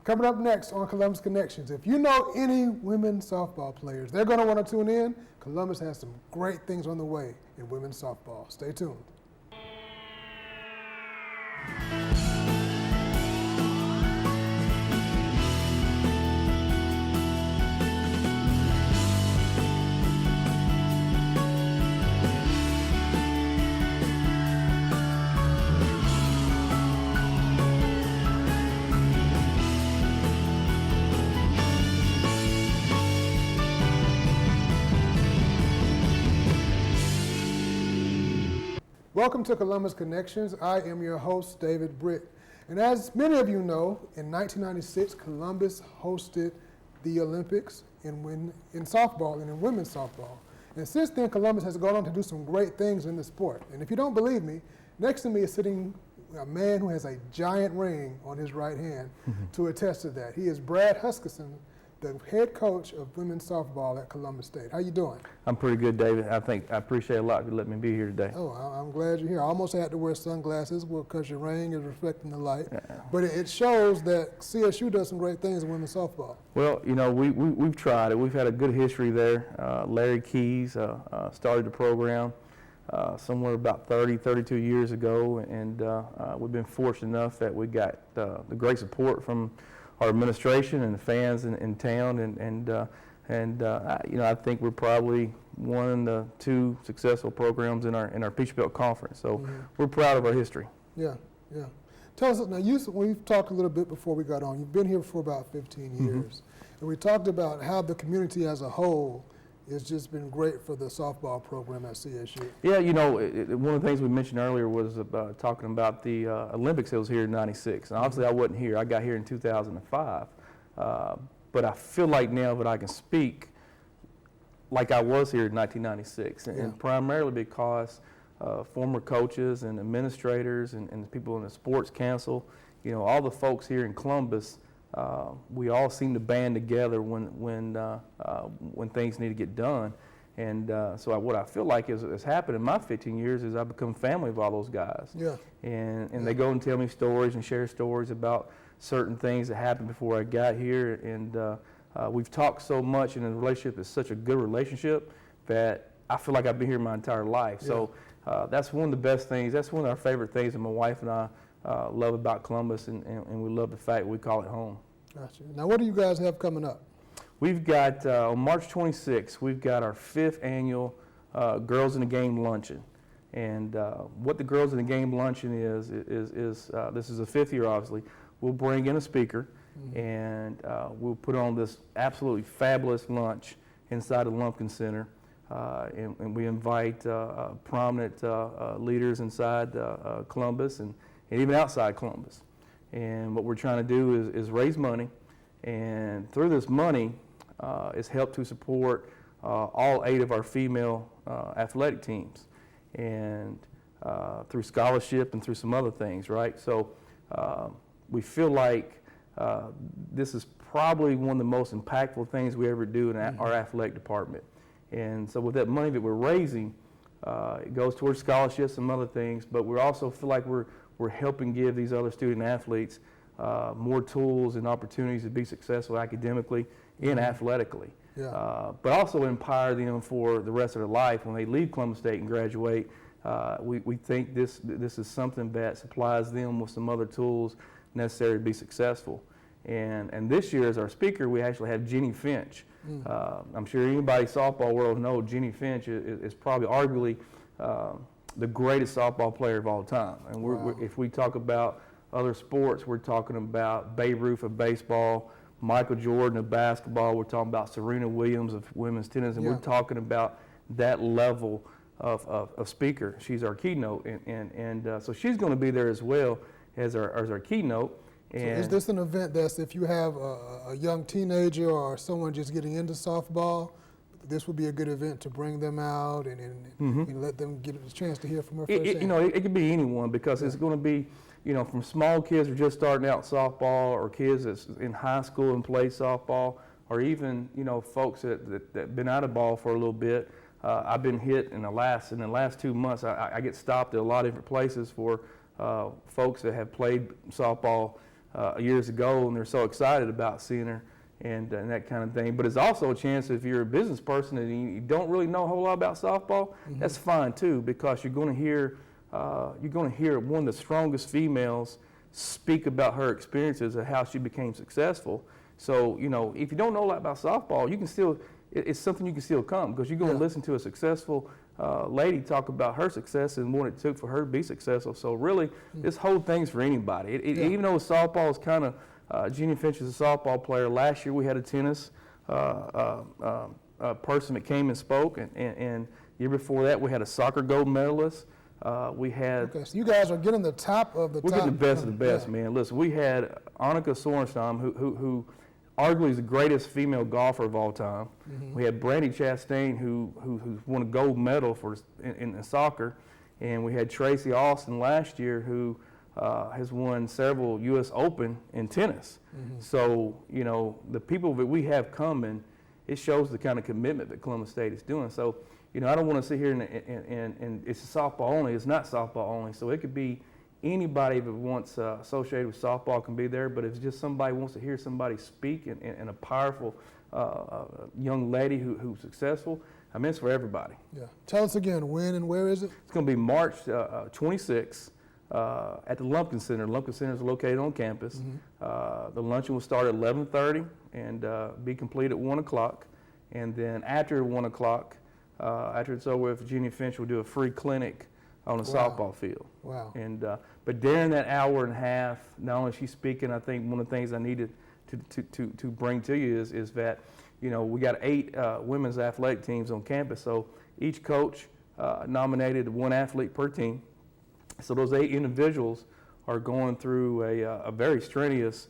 Coming up next on Columbus Connections, if you know any women's softball players, they're going to want to tune in. Columbus has some great things on the way in women's softball. Stay tuned. Welcome to Columbus Connections. I am your host, David Britt. And as many of you know, in 1996, Columbus hosted the Olympics in softball and in women's softball. And since then, Columbus has gone on to do some great things in the sport. And if you don't believe me, next to me is sitting a man who has a giant ring on his right hand to attest to that. He is Brad Huskisson, the head coach of women's softball at Columbus State. How you doing? I'm pretty good, David. I appreciate a lot for letting me be here today. Oh, I'm glad you're here. I almost had to wear sunglasses because your ring is reflecting the light. Yeah. But it shows that CSU does some great things in women's softball. Well, you know, we've tried it. We've had a good history there. Larry Keys started the program somewhere about 32 years ago, and we've been fortunate enough that we got the great support from our administration and the fans in town, and you know, I think we're probably one of the two successful programs in our Peach Belt Conference. So we're proud of our history. Yeah, yeah. Tell us now. We've talked a little bit before we got on. You've been here for about 15 years, and we talked about how the community as a whole has just been great for the softball program at CSU. Yeah, you know, one of the things we mentioned earlier was about talking about the Olympics that was here in '96. And obviously I wasn't here. I got here in 2005. But I feel like now that I can speak like I was here in 1996. And primarily because former coaches and administrators and people in the sports council, you know, all the folks here in Columbus, we all seem to band together when things need to get done, and so what I feel like has happened in my 15 years is I've become family of all those guys. Yeah. And they go and tell me stories and share stories about certain things that happened before I got here, and we've talked so much, and the relationship is such a good relationship that I feel like I've been here my entire life. Yeah. So that's one of the best things. That's one of our favorite things that my wife and I love about Columbus, and we love the fact we call it home. Gotcha. Now, what do you guys have coming up? We've got, on March 26th, we've got our 5th annual Girls in the Game Luncheon. And what the Girls in the Game Luncheon is this is the 5th year, obviously. We'll bring in a speaker, and we'll put on this absolutely fabulous lunch inside the Lumpkin Center. And we invite prominent leaders inside Columbus and even outside Columbus. And what we're trying to do is raise money, and through this money is help to support all 8 of our female athletic teams, and through scholarship and through some other things, right? So we feel like this is probably one of the most impactful things we ever do in our athletic department. And so with that money that we're raising, it goes towards scholarships and other things, but we also feel like we're helping give these other student athletes more tools and opportunities to be successful academically and athletically. Yeah. But also empower them for the rest of their life when they leave Columbus State and graduate. We think this is something that supplies them with some other tools necessary to be successful. And this year, as our speaker, we actually have Jenny Finch. I'm sure anybody softball world knows Jenny Finch is probably arguably the greatest softball player of all time. And if we talk about other sports, we're talking about Babe Ruth of baseball, Michael Jordan of basketball, we're talking about Serena Williams of women's tennis, and we're talking about that level of speaker. She's our keynote, and so she's going to be there as well as our keynote. So is this an event that's, if you have a young teenager or someone just getting into softball, this would be a good event to bring them out and let them get a chance to hear from her firsthand? You know, it could be anyone, because it's going to be, you know, from small kids who are just starting out softball, or kids that's in high school and play softball, or even, you know, folks that been out of ball for a little bit. I've been hit in the last 2 months. I get stopped at a lot of different places for folks that have played softball years ago, and they're so excited about seeing her and that kind of thing. But it's also a chance if you're a business person and you don't really know a whole lot about softball, that's fine too, because you're going to hear one of the strongest females speak about her experiences and how she became successful. So, if you don't know a lot about softball, you can still, it's something you can still come, because you're going to listen to a successful lady talk about her success and what it took for her to be successful. So really, this whole thing's for anybody. Even though softball is kind of, Jeannie Finch is a softball player. Last year we had a tennis person that came and spoke, and the year before that we had a soccer gold medalist. We had. Okay, so you guys are getting the top of the We're top. getting the best of the best, man. Listen, we had Annika Sorenstam, who arguably is the greatest female golfer of all time. We had Brandy Chastain, who won a gold medal in soccer, and we had Tracy Austin last year, who has won several U.S. Open in tennis. So, the people that we have coming, it shows the kind of commitment that Columbus State is doing. So, I don't want to sit here and it's softball only. It's not softball only. So it could be anybody that wants associated with softball can be there. But if it's just somebody wants to hear somebody speak and a powerful young lady who's successful, I mean, it's for everybody. Yeah. Tell us again, when and where is it? It's going to be March 26th. At the Lumpkin Center. Lumpkin Center is located on campus. The luncheon will start at 11:30 and be complete at 1 o'clock. And then after 1 o'clock, after it's over with, Virginia Finch will do a free clinic on the softball field. Wow. And but during that hour and a half, not only is she speaking, I think one of the things I needed to bring to you is that, we got 8 women's athletic teams on campus. So each coach nominated 1 athlete per team. So those 8 individuals are going through a very strenuous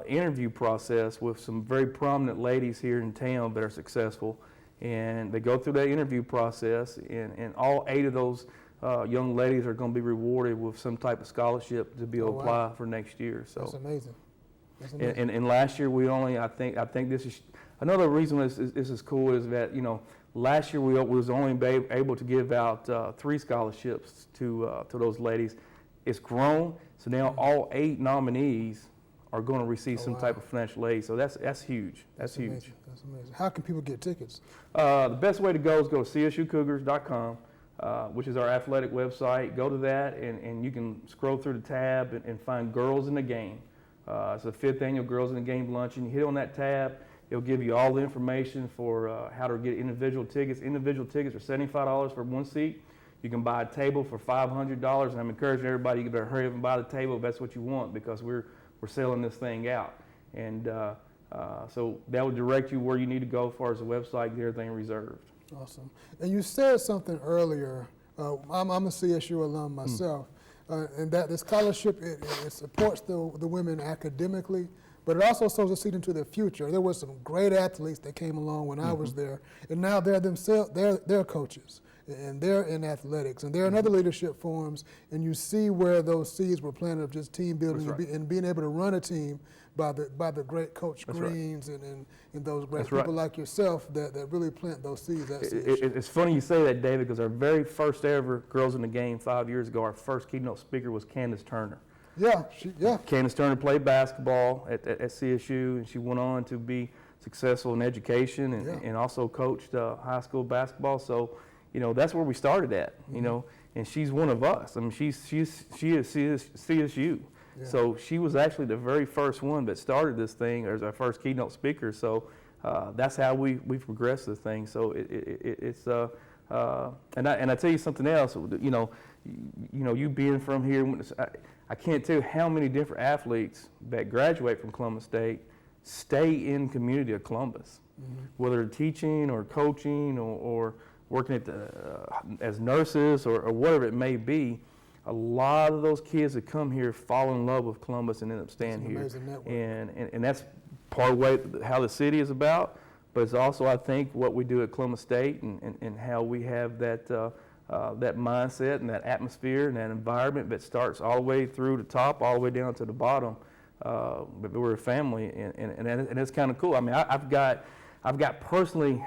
interview process with some very prominent ladies here in town that are successful. And they go through that interview process, and all 8 of those young ladies are going to be rewarded with some type of scholarship to be able to apply for next year. So that's amazing. That's amazing. And last year we only, I think this is another reason this is cool is that last year we was only able to give out 3 scholarships to those ladies. It's grown, so now all 8 nominees are going to receive some type of financial aid. So that's huge. That's huge. Amazing. That's amazing. How can people get tickets? The best way to go is go to CSUcougars.com, which is our athletic website. Go to that, and you can scroll through the tab and find Girls in the Game. It's the 5th annual Girls in the Game luncheon. You hit on that tab. It'll give you all the information for how to get individual tickets. Individual tickets are $75 for 1 seat. You can buy a table for $500, and I'm encouraging everybody, you better hurry up and buy the table if that's what you want, because we're selling this thing out. And so that will direct you where you need to go as far as the website, get everything reserved. Awesome. And you said something earlier. I'm a CSU alum myself, and that the scholarship, it supports the women academically, but it also sows a seed into their future. There were some great athletes that came along when I was there, and now they're themselves, they're coaches, and they're in athletics, and they're in other leadership forums, and you see where those seeds were planted of just team building and being able to run a team by the great Coach Greens and those great people like yourself that really plant those seeds. It's funny you say that, David, because our very first ever Girls in the Game 5 years ago, our first keynote speaker was Candace Turner. Yeah. Candace Turner played basketball at CSU, and she went on to be successful in education and also coached high school basketball. So, that's where we started at, and she's one of us. I mean, she is CSU. Yeah. So she was actually the very first one that started this thing as our first keynote speaker. So that's how we've progressed this thing. So it's and I tell you something else. You being from here, I can't tell you how many different athletes that graduate from Columbus State stay in community of Columbus, whether teaching or coaching or working at as nurses or whatever it may be. A lot of those kids that come here fall in love with Columbus and end up staying here. And that's part of how the city is about, but it's also, I think, what we do at Columbus State and how we have that mindset and that atmosphere and that environment that starts all the way through the top, all the way down to the bottom. But we're a family, and it's kind of cool. I mean, I've got personally,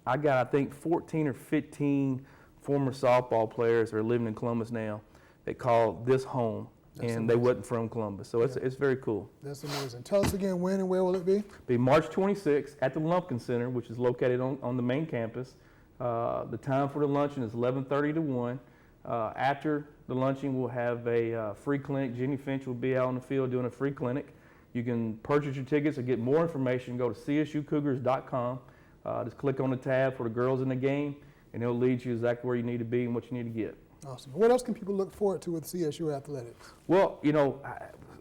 I think 14 or 15 former softball players that are living in Columbus now. They call this home. That's and they amazing. wasn't from Columbus. So it's very cool. That's amazing. Tell us again when and where will it be? Be March 26th at the Lumpkin Center, which is located on the main campus. The time for the luncheon is 11:30 to 1. After the luncheon, we'll have a free clinic. Jenny Finch will be out on the field doing a free clinic. You can purchase your tickets or get more information. Go to CSUCougars.com. Just click on the tab for the girls in the game, and it'll lead you exactly where you need to be and what you need to get. Awesome. What else can people look forward to with CSU athletics? Well,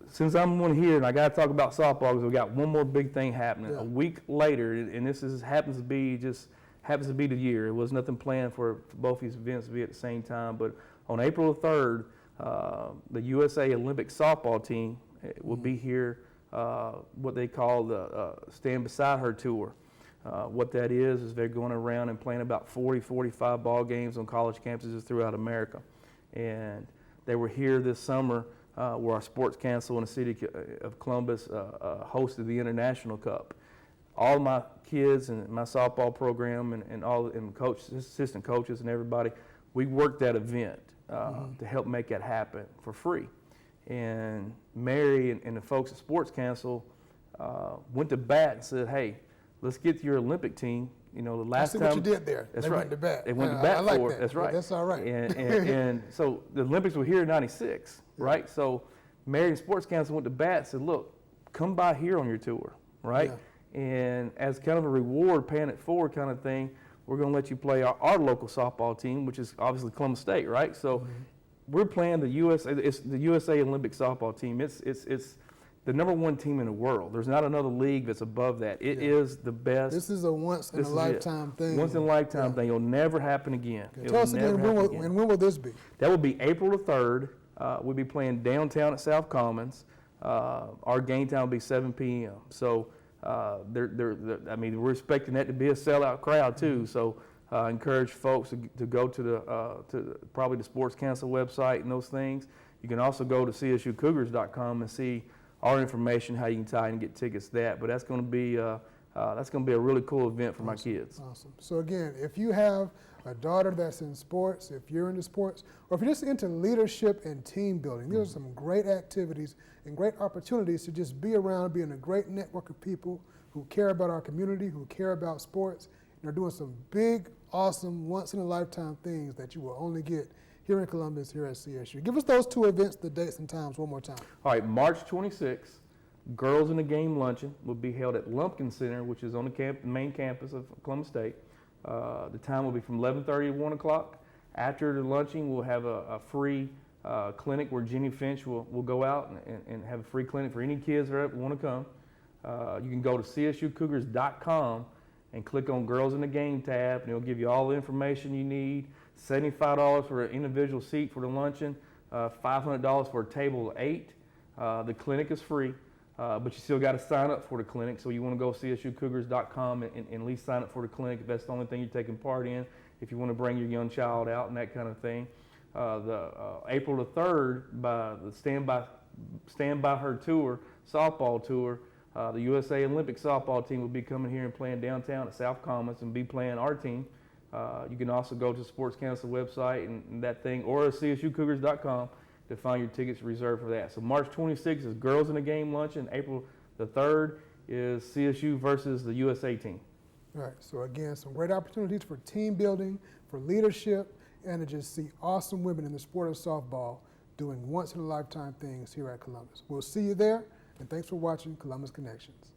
since I'm one here, and I got to talk about softball because we got one more big thing happening. Yeah. A week later, and happens to be the year. It was nothing planned for both these events to be at the same time. But on April the 3rd, the USA Olympic softball team will be here. What they call the Stand Beside Her tour. What that is they're going around and playing about 40, 45 ball games on college campuses throughout America. And they were here this summer where our sports council in the city of Columbus hosted the International Cup. All my kids and my softball program and assistant coaches and everybody, we worked that event to help make that happen for free. And Mary and the folks at Sports Council went to bat and said, hey, let's get your Olympic team. The last time. What you did there. That's they right. Went to bat. They went to bat I like for that. it. That's right. That's all right. And so the Olympics were here in '96, right? So Mary and Sports Council went to bat and said, look, come by here on your tour, right? Yeah. And as kind of a reward, paying it forward kind of thing, we're going to let you play our local softball team, which is obviously Columbus State, right? So we're playing the USA Olympic softball team. It's the #1 team in the world. There's not another league that's above that. It is the best. This is a once-in-a-lifetime thing. Once-in-a-lifetime thing. It'll never happen again. Okay. Tell us again, when will this be? That will be April the 3rd. We'll be playing downtown at South Commons. Our game time will be 7 p.m. So we're expecting that to be a sellout crowd too. So I encourage folks to go to probably the Sports Council website and those things. You can also go to CSUCougars.com and see our information, how you can tie and get tickets to that. But that's going to be a really cool event for my kids. Awesome. So again, if you have a daughter that's in sports, if you're into sports, or if you're just into leadership and team building, these are some great activities and great opportunities to just be around, be in a great network of people who care about our community, who care about sports, and are doing some big, awesome, once-in-a-lifetime things that you will only get here in Columbus, here at CSU. Give us those two events, the dates and times one more time. All right, March 26th, Girls in the Game Luncheon will be held at Lumpkin Center, which is on the main campus of Columbus State. The time will be from 11:30 to 1 o'clock. After the luncheon, we'll have a free clinic where Jenny Finch will go out and have a free clinic for any kids that want to come. You can go to CSUCougars.com and click on Girls in the Game tab, and it'll give you all the information you need. $75 for an individual seat for the luncheon, $500 for a table of 8. The clinic is free, but you still got to sign up for the clinic. So you want to go CSUCougars.com and at least sign up for the clinic if that's the only thing you're taking part in, if you want to bring your young child out and that kind of thing. April the 3rd, by the Stand By Her tour, softball tour, the USA Olympic softball team will be coming here and playing downtown at South Commons and be playing our team. You can also go to the Sports Council website and that thing, or CSUCougars.com to find your tickets reserved for that. So March 26th is Girls in the Game Luncheon. April the 3rd is CSU versus the USA team. All right, so again, some great opportunities for team building, for leadership, and to just see awesome women in the sport of softball doing once-in-a-lifetime things here at Columbus. We'll see you there, and thanks for watching Columbus Connections.